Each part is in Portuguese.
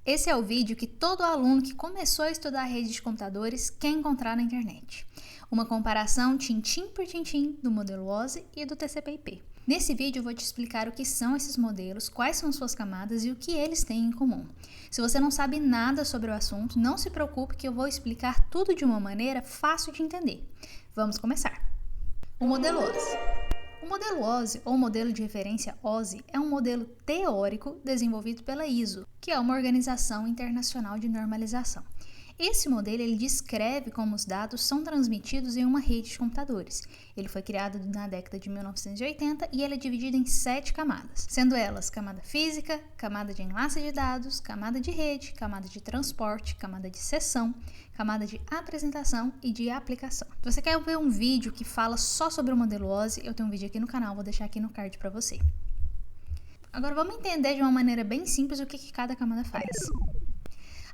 Esse é o vídeo que todo aluno que começou a estudar redes de computadores quer encontrar na internet. Uma comparação tintim por tintim do modelo OSI e do TCP/IP. Nesse vídeo eu vou te explicar o que são esses modelos, quais são suas camadas e o que eles têm em comum. Se você não sabe nada sobre o assunto, não se preocupe que eu vou explicar tudo de uma maneira fácil de entender. Vamos começar. O modelo OSI. O modelo OSI, ou modelo de referência OSI, é um modelo teórico desenvolvido pela ISO, que é uma organização internacional de normalização. Esse modelo ele descreve como os dados são transmitidos em uma rede de computadores. Ele foi criado na década de 1980 e ele é dividido em 7 camadas, sendo elas camada física, camada de enlace de dados, camada de rede, camada de transporte, camada de sessão, camada de apresentação e de aplicação. Se você quer ver um vídeo que fala só sobre o modelo OSI, eu tenho um vídeo aqui no canal, vou deixar aqui no card para você. Agora vamos entender de uma maneira bem simples o que cada camada faz.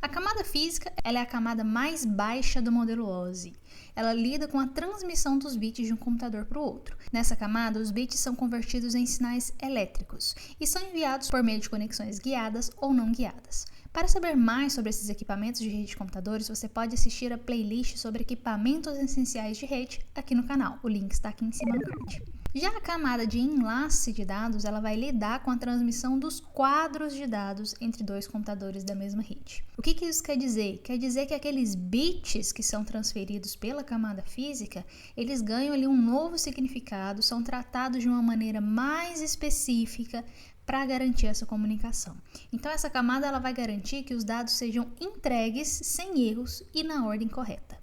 A camada física ela é a camada mais baixa do modelo OSI. Ela lida com a transmissão dos bits de um computador para o outro. Nessa camada, os bits são convertidos em sinais elétricos e são enviados por meio de conexões guiadas ou não guiadas. Para saber mais sobre esses equipamentos de rede de computadores, você pode assistir a playlist sobre equipamentos essenciais de rede aqui no canal. O link está aqui em cima no card. Já a camada de enlace de dados, ela vai lidar com a transmissão dos quadros de dados entre dois computadores da mesma rede. O que isso quer dizer? Quer dizer que aqueles bits que são transferidos pela camada física, eles ganham ali um novo significado, são tratados de uma maneira mais específica para garantir essa comunicação. Então essa camada ela vai garantir que os dados sejam entregues sem erros e na ordem correta.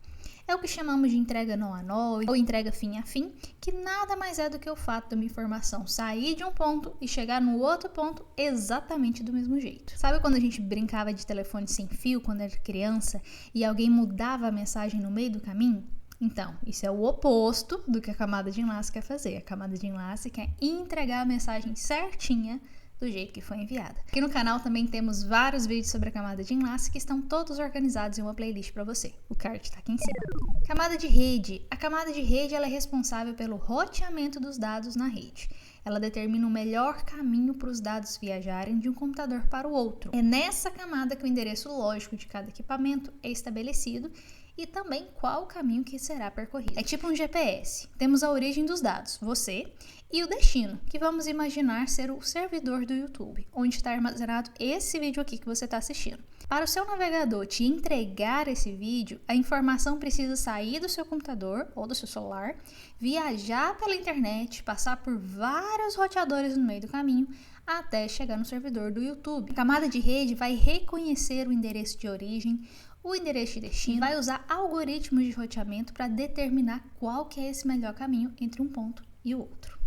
É o que chamamos de entrega nó a nó ou entrega fim a fim, que nada mais é do que o fato de uma informação sair de um ponto e chegar no outro ponto exatamente do mesmo jeito. Sabe quando a gente brincava de telefone sem fio quando era criança e alguém mudava a mensagem no meio do caminho? Então, isso é o oposto do que a camada de enlace quer fazer. A camada de enlace quer entregar a mensagem certinha do jeito que foi enviada. Aqui no canal também temos vários vídeos sobre a camada de enlace que estão todos organizados em uma playlist para você. O card está aqui em cima. Camada de rede. A camada de rede ela é responsável pelo roteamento dos dados na rede. Ela determina o melhor caminho para os dados viajarem de um computador para o outro. É nessa camada que o endereço lógico de cada equipamento é estabelecido e também qual o caminho que será percorrido. É tipo um GPS. Temos a origem dos dados, você, e o destino, que vamos imaginar ser o servidor do YouTube, onde está armazenado esse vídeo aqui que você está assistindo. Para o seu navegador te entregar esse vídeo, a informação precisa sair do seu computador ou do seu celular, viajar pela internet, passar por vários roteadores no meio do caminho, até chegar no servidor do YouTube. A camada de rede vai reconhecer o endereço de origem, o endereço de destino, vai usar algoritmos de roteamento para determinar qual que é esse melhor caminho entre um ponto e o outro.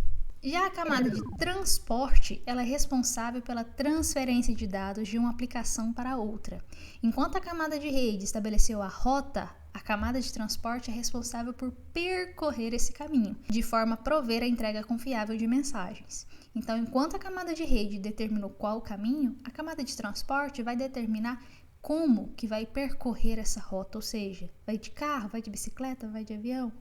Já a camada de transporte, ela é responsável pela transferência de dados de uma aplicação para outra. Enquanto a camada de rede estabeleceu a rota, a camada de transporte é responsável por percorrer esse caminho, de forma a prover a entrega confiável de mensagens. Então, enquanto a camada de rede determinou qual o caminho, a camada de transporte vai determinar como que vai percorrer essa rota, ou seja, vai de carro, vai de bicicleta, vai de avião.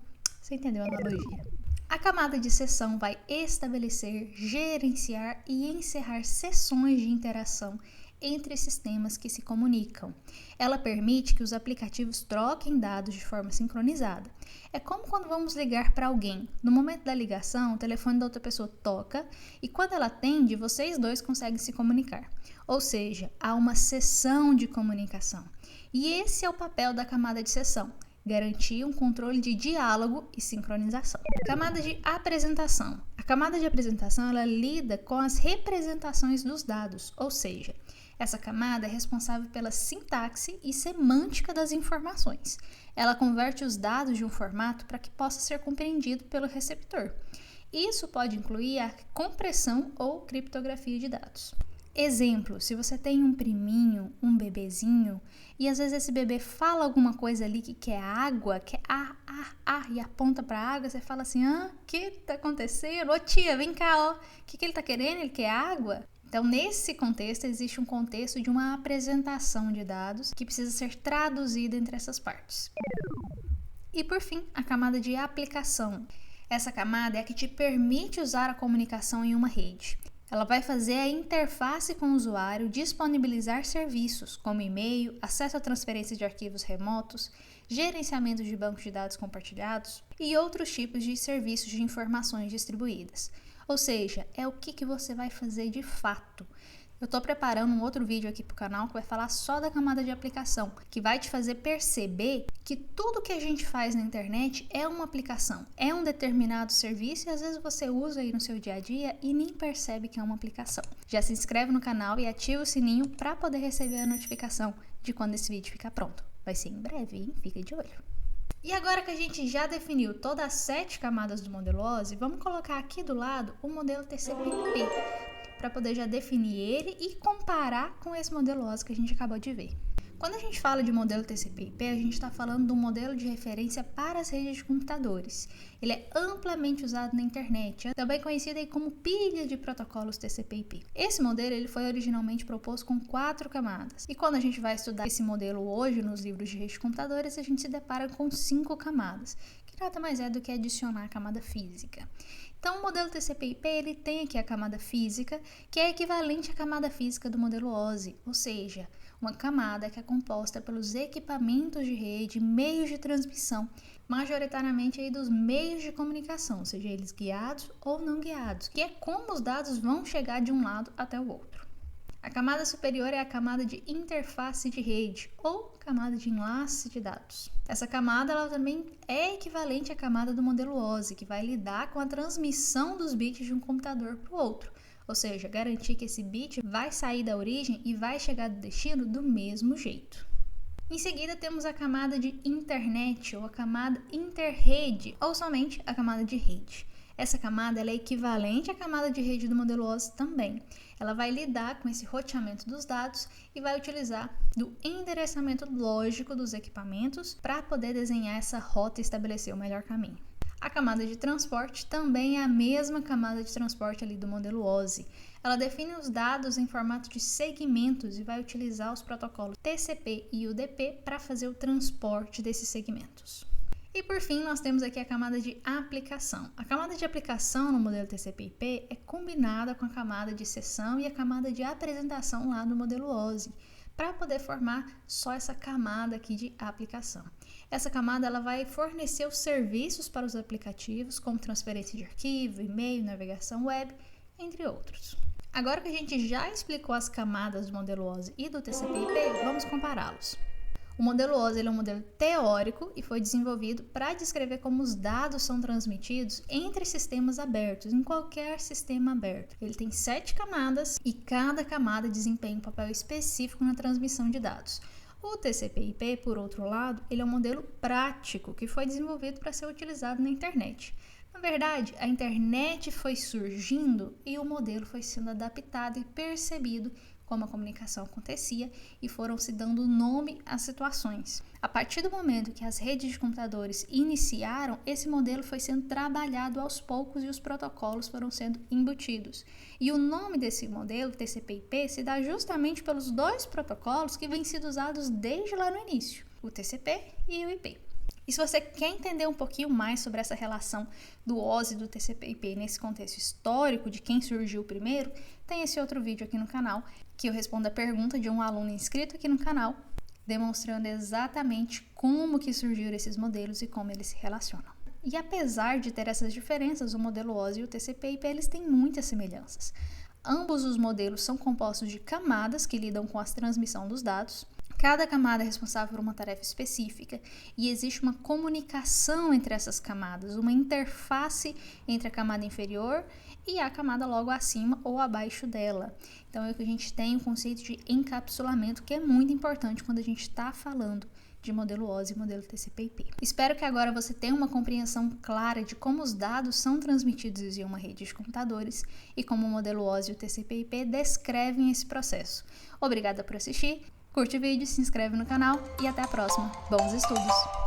Você entendeu a analogia? A camada de sessão vai estabelecer, gerenciar e encerrar sessões de interação entre sistemas que se comunicam. Ela permite que os aplicativos troquem dados de forma sincronizada. É como quando vamos ligar para alguém. No momento da ligação, o telefone da outra pessoa toca e quando ela atende, vocês dois conseguem se comunicar. Ou seja, há uma sessão de comunicação. E esse é o papel da camada de sessão. Garantir um controle de diálogo e sincronização. Camada de apresentação. A camada de apresentação ela lida com as representações dos dados, ou seja, essa camada é responsável pela sintaxe e semântica das informações. Ela converte os dados de um formato para que possa ser compreendido pelo receptor. Isso pode incluir a compressão ou criptografia de dados. Exemplo, se você tem um priminho, um bebezinho, e às vezes esse bebê fala alguma coisa ali que quer água, quer e aponta para a água, você fala assim, o que tá acontecendo? Ô tia, vem cá, ó, o que ele tá querendo? Ele quer água? Então, nesse contexto, existe um contexto de uma apresentação de dados que precisa ser traduzida entre essas partes. E por fim, a camada de aplicação. Essa camada é a que te permite usar a comunicação em uma rede. Ela vai fazer a interface com o usuário, disponibilizar serviços como e-mail, acesso à transferência de arquivos remotos, gerenciamento de bancos de dados compartilhados e outros tipos de serviços de informações distribuídas. Ou seja, é o que você vai fazer de fato. Eu estou preparando um outro vídeo aqui para o canal que vai falar só da camada de aplicação, que vai te fazer perceber que tudo que a gente faz na internet é uma aplicação, é um determinado serviço e às vezes você usa aí no seu dia a dia e nem percebe que é uma aplicação. Já se inscreve no canal e ativa o sininho para poder receber a notificação de quando esse vídeo ficar pronto. Vai ser em breve, hein? Fica de olho. E agora que a gente já definiu todas as 7 camadas do modelo OSI, vamos colocar aqui do lado o modelo TCP/IP, para poder já definir ele e comparar com esse modelo OSI que a gente acabou de ver. Quando a gente fala de modelo TCP/IP, a gente está falando de um modelo de referência para as redes de computadores. Ele é amplamente usado na internet, também conhecido aí como pilha de protocolos TCP/IP. Esse modelo ele foi originalmente proposto com 4 camadas. E quando a gente vai estudar esse modelo hoje nos livros de redes de computadores, a gente se depara com 5 camadas, que nada mais é do que adicionar a camada física. Então, o modelo TCP/IP ele tem aqui a camada física, que é equivalente à camada física do modelo OSI, ou seja, uma camada que é composta pelos equipamentos de rede, meios de transmissão, majoritariamente aí dos meios de comunicação, seja eles guiados ou não guiados, que é como os dados vão chegar de um lado até o outro. A camada superior é a camada de interface de rede ou camada de enlace de dados. Essa camada ela também é equivalente à camada do modelo OSI, que vai lidar com a transmissão dos bits de um computador para o outro, ou seja, garantir que esse bit vai sair da origem e vai chegar do destino do mesmo jeito. Em seguida temos a camada de internet ou a camada interrede ou somente a camada de rede. Essa camada ela é equivalente à camada de rede do modelo OSI também. Ela vai lidar com esse roteamento dos dados e vai utilizar do endereçamento lógico dos equipamentos para poder desenhar essa rota e estabelecer o melhor caminho. A camada de transporte também é a mesma camada de transporte ali do modelo OSI. Ela define os dados em formato de segmentos e vai utilizar os protocolos TCP e UDP para fazer o transporte desses segmentos. E por fim, nós temos aqui a camada de aplicação. A camada de aplicação no modelo TCP/IP é combinada com a camada de sessão e a camada de apresentação lá no modelo OSI, para poder formar só essa camada aqui de aplicação. Essa camada ela vai fornecer os serviços para os aplicativos, como transferência de arquivo, e-mail, navegação web, entre outros. Agora que a gente já explicou as camadas do modelo OSI e do TCP/IP, vamos compará-los. O modelo OSI ele é um modelo teórico e foi desenvolvido para descrever como os dados são transmitidos entre sistemas abertos, em qualquer sistema aberto. Ele tem 7 camadas e cada camada desempenha um papel específico na transmissão de dados. O TCP/IP, por outro lado, ele é um modelo prático que foi desenvolvido para ser utilizado na internet. Na verdade, a internet foi surgindo e o modelo foi sendo adaptado e percebido como a comunicação acontecia e foram se dando nome às situações. A partir do momento que as redes de computadores iniciaram, esse modelo foi sendo trabalhado aos poucos e os protocolos foram sendo embutidos. E o nome desse modelo, TCP/IP, se dá justamente pelos 2 protocolos que vêm sendo usados desde lá no início, o TCP e o IP. E se você quer entender um pouquinho mais sobre essa relação do OSI e do TCP/IP nesse contexto histórico de quem surgiu primeiro, tem esse outro vídeo aqui no canal que eu respondo a pergunta de um aluno inscrito aqui no canal, demonstrando exatamente como que surgiram esses modelos e como eles se relacionam. E apesar de ter essas diferenças, o modelo OSI e o TCP/IP eles têm muitas semelhanças. Ambos os modelos são compostos de camadas que lidam com a transmissão dos dados. Cada camada é responsável por uma tarefa específica e existe uma comunicação entre essas camadas, uma interface entre a camada inferior e a camada logo acima ou abaixo dela. Então é que a gente tem o conceito de encapsulamento, que é muito importante quando a gente está falando de modelo OSI e modelo TCP/IP. Espero que agora você tenha uma compreensão clara de como os dados são transmitidos em uma rede de computadores e como o modelo OSI e o TCP/IP descrevem esse processo. Obrigada por assistir. Curte o vídeo, se inscreve no canal e até a próxima. Bons estudos!